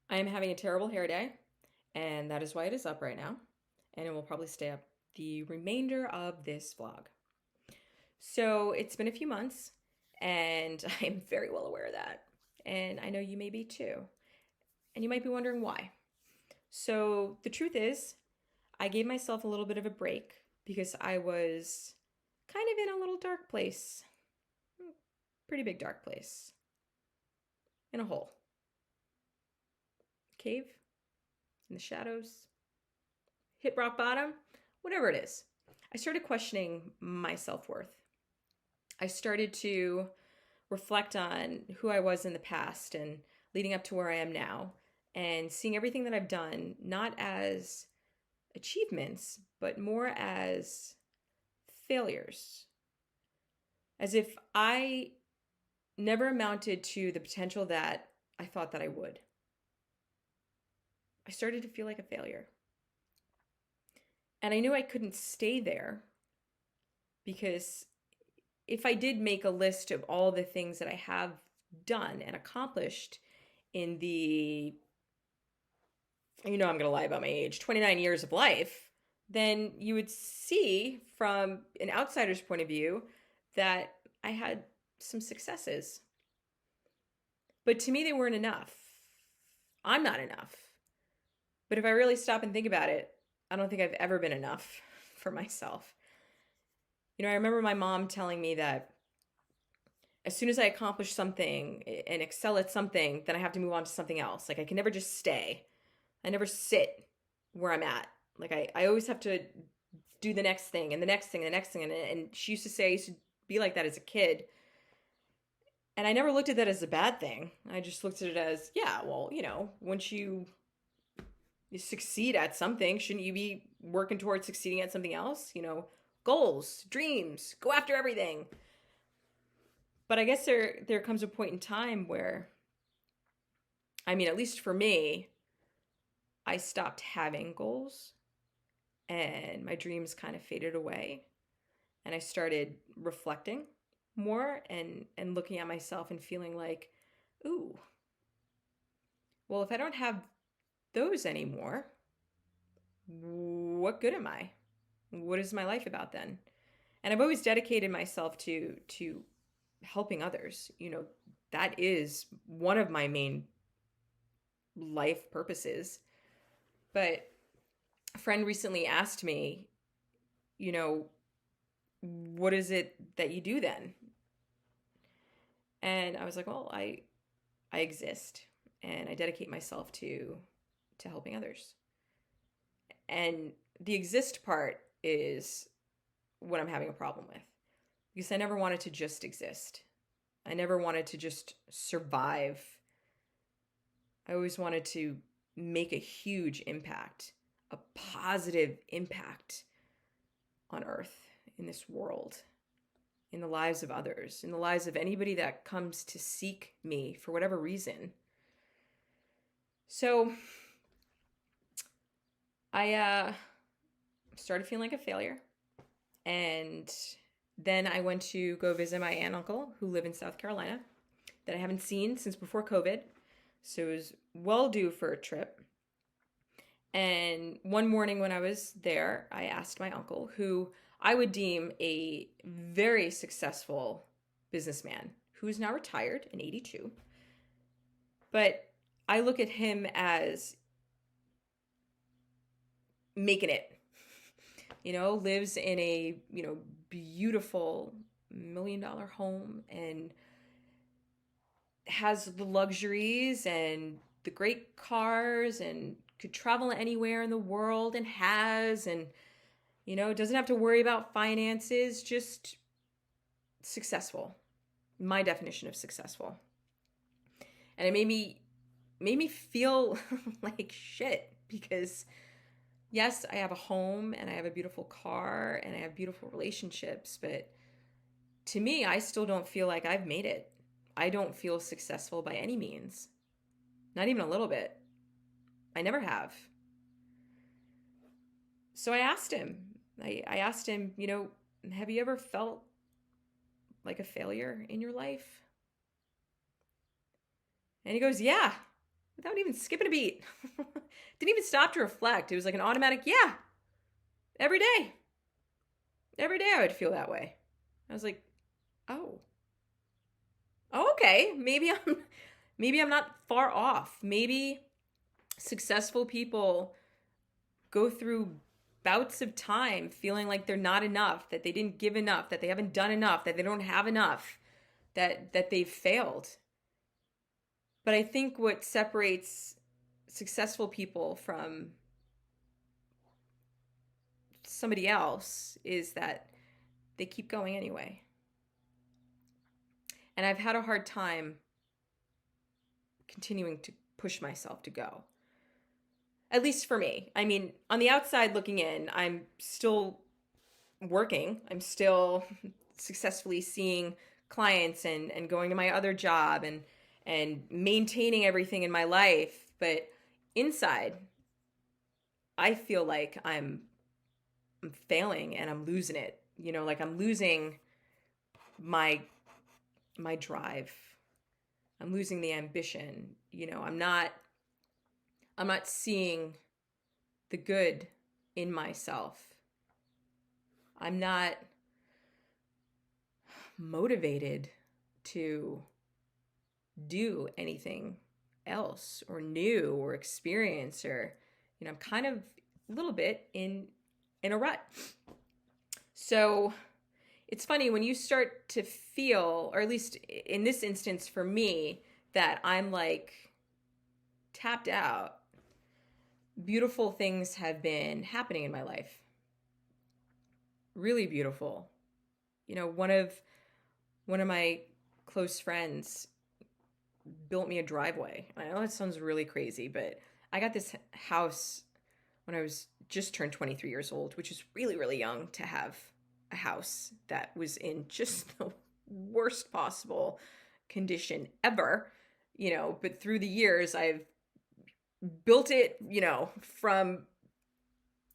I am having a terrible hair day, and that is why it is up right now, and it will probably stay up the remainder of this vlog. So it's been a few months, and I am very well aware of that, and I know you may be too, and you might be wondering why. So the truth is, I gave myself a little bit of a break because I was kind of in a little dark place, pretty big dark place, in a hole, cave, in the shadows, hit rock bottom, whatever it is. I started questioning my self worth. I started to reflect on who I was in the past and leading up to where I am now, and seeing everything that I've done not as achievements, but more as failures. As if I never amounted to the potential that I thought that I would. I started to feel like a failure. And I knew I couldn't stay there because if I did make a list of all the things that I have done and accomplished in the, I'm going to lie about my age, 29 years of life, then you would see from an outsider's point of view that I had some successes. But to me, they weren't enough. I'm not enough. But if I really stop and think about it, I don't think I've ever been enough for myself. I remember my mom telling me that as soon as I accomplish something and excel at something, then I have to move on to something else. Like I can never just stay. I never sit where I'm at. Like I always have to do the next thing and the next thing and the next thing. And she used to say I used to be like that as a kid. And I never looked at that as a bad thing. I just looked at it as, yeah, well, once you succeed at something, shouldn't you be working towards succeeding at something else? Goals, dreams, go after everything. But I guess there comes a point in time where, at least for me, I stopped having goals and my dreams kind of faded away. And I started reflecting more and looking at myself and feeling like, ooh, well, if I don't have those anymore, what good am I? What is my life about then? And I've always dedicated myself to helping others. That is one of my main life purposes. But a friend recently asked me, you know, what is it that you do then? And I was like, well, I exist and I dedicate myself to helping others. And the exist part is what I'm having a problem with because I never wanted to just exist. I never wanted to just survive. I always wanted to make a huge impact, a positive impact on Earth, in this world, in the lives of others, in the lives of anybody that comes to seek me for whatever reason. So I started feeling like a failure. And then I went to go visit my aunt and uncle who live in South Carolina that I haven't seen since before COVID. So it was well due for a trip. And one morning when I was there, I asked my uncle, who I would deem a very successful businessman, who's now retired in 82. But I look at him as making it, lives in a, beautiful $1 million home and has the luxuries and the great cars and could travel anywhere in the world and has, and doesn't have to worry about finances, just successful. My definition of successful. And it made me feel like shit because yes, I have a home and I have a beautiful car and I have beautiful relationships, but to me, I still don't feel like I've made it. I don't feel successful by any means. Not even a little bit. I never have. So I asked him, I asked him, have you ever felt like a failure in your life? And he goes, yeah. without even skipping a beat. Didn't even stop to reflect. It was like an automatic, yeah, every day. Every day I would feel that way. I was like, oh, okay, maybe I'm not far off. Maybe successful people go through bouts of time feeling like they're not enough, that they didn't give enough, that they haven't done enough, that they don't have enough, that they've failed. But I think what separates successful people from somebody else is that they keep going anyway. And I've had a hard time continuing to push myself to go. At least for me. I mean, on the outside looking in, I'm still working. I'm still successfully seeing clients and going to my other job and maintaining everything in my life. But inside, I feel like I'm failing and I'm losing it. Like I'm losing my drive. I'm losing the ambition. I'm not seeing the good in myself. I'm not motivated to do anything else or new or experience, or I'm kind of a little bit in a rut. So it's funny when you start to feel, or at least in this instance for me, that I'm like tapped out. Beautiful things have been happening in my life. Really beautiful. One of my close friends built me a driveway. I know that sounds really crazy, but I got this house when I was just turned 23 years old, which is really, really young to have a house that was in just the worst possible condition ever. But through the years, I've built it, from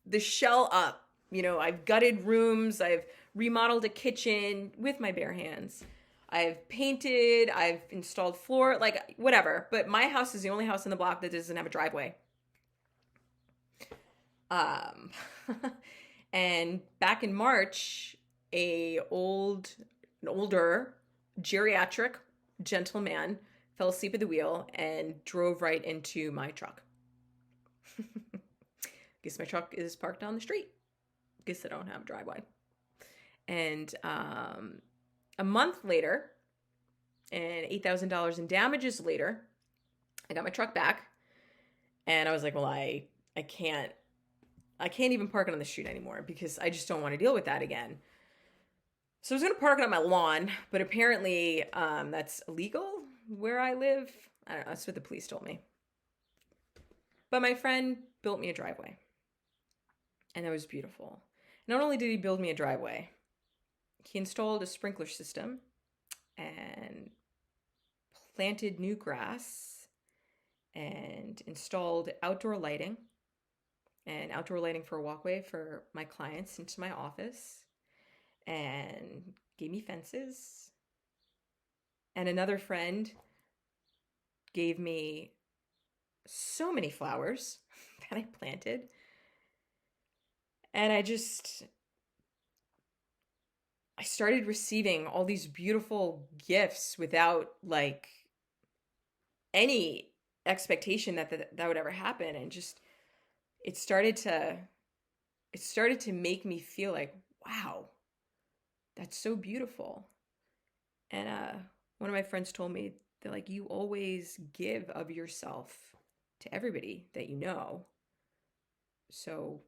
the shell up. I've gutted rooms, I've remodeled a kitchen with my bare hands. I've painted, I've installed floor, like whatever. But my house is the only house in the block that doesn't have a driveway. And back in March, an older geriatric gentleman fell asleep at the wheel and drove right into my truck. Guess my truck is parked on the street. Guess I don't have a driveway. And a month later, and $8,000 in damages later, I got my truck back. And I was like, well, I can't even park it on the street anymore because I just don't want to deal with that again. So I was going to park it on my lawn, but apparently that's illegal where I live. I don't know. That's what the police told me. But my friend built me a driveway. And that was beautiful. Not only did he build me a driveway, he installed a sprinkler system and planted new grass and installed outdoor lighting for a walkway for my clients into my office, and gave me fences. And another friend gave me so many flowers that I planted. And I started receiving all these beautiful gifts without like any expectation that would ever happen. And just, it started to make me feel like, wow, that's so beautiful. And one of my friends told me that, like, you always give of yourself to everybody that you know. So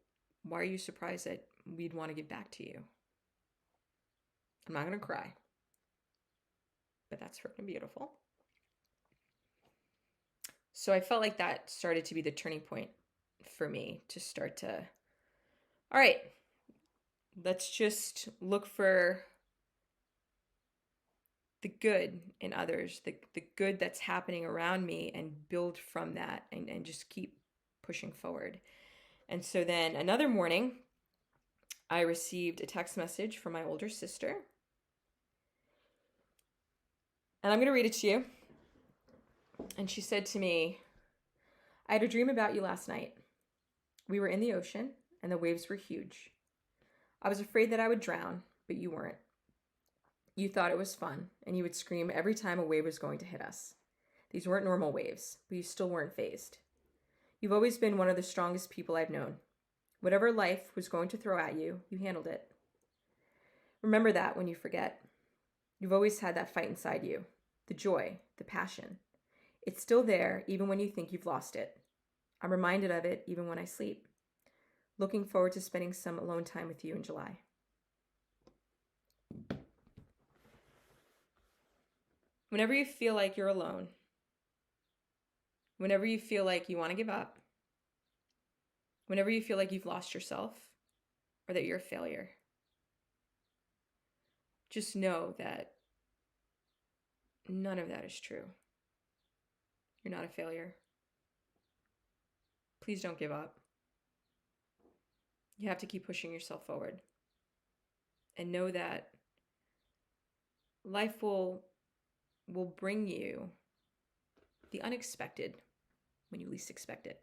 why are you surprised that we'd want to give back to you? I'm not going to cry, but that's freaking beautiful. So I felt like that started to be the turning point for me to start to, all right, let's just look for the good in others, the good that's happening around me, and build from that, and just keep pushing forward. And so then another morning, I received a text message from my older sister. And I'm going to read it to you. And she said to me, I had a dream about you last night. We were in the ocean, and the waves were huge. I was afraid that I would drown, but you weren't. You thought it was fun, and you would scream every time a wave was going to hit us. These weren't normal waves, but you still weren't fazed. You've always been one of the strongest people I've known. Whatever life was going to throw at you, you handled it. Remember that when you forget. You've always had that fight inside you, the joy, the passion. It's still there even when you think you've lost it. I'm reminded of it even when I sleep. Looking forward to spending some alone time with you in July. Whenever you feel like you're alone, whenever you feel like you want to give up, whenever you feel like you've lost yourself or that you're a failure, just know that none of that is true. You're not a failure. Please don't give up. You have to keep pushing yourself forward. And know that life will bring you the unexpected when you least expect it.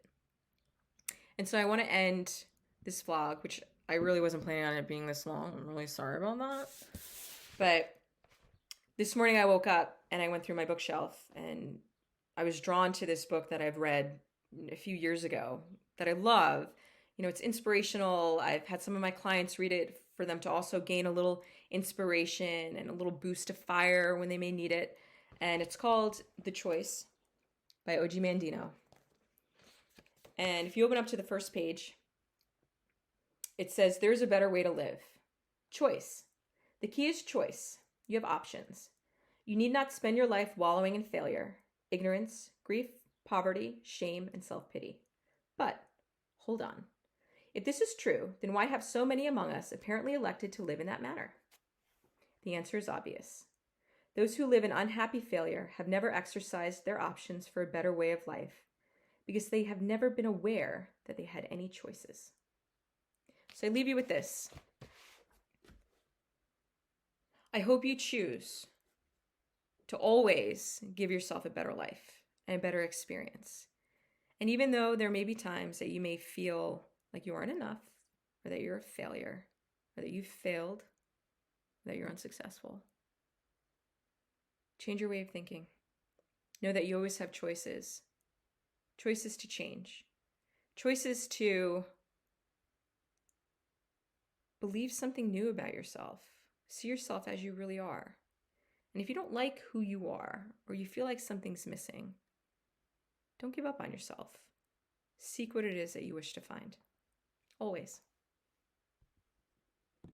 And so I want to end this vlog, which I really wasn't planning on it being this long. I'm really sorry about that. But this morning I woke up and I went through my bookshelf and I was drawn to this book that I've read a few years ago that I love. You know, it's inspirational. I've had some of my clients read it for them to also gain a little inspiration and a little boost of fire when they may need it. And it's called The Choice by O.G. Mandino. And if you open up to the first page, it says, "There's a better way to live. Choice. The key is choice. You have options. You need not spend your life wallowing in failure, ignorance, grief, poverty, shame, and self-pity. But, hold on. If this is true, then why have so many among us apparently elected to live in that manner? The answer is obvious. Those who live in unhappy failure have never exercised their options for a better way of life because they have never been aware that they had any choices." So I leave you with this. I hope you choose to always give yourself a better life and a better experience. And even though there may be times that you may feel like you aren't enough, or that you're a failure, or that you've failed, or that you're unsuccessful, change your way of thinking. Know that you always have choices. Choices to change. Choices to believe something new about yourself. See yourself as you really are. And if you don't like who you are, or you feel like something's missing, don't give up on yourself. Seek what it is that you wish to find. Always.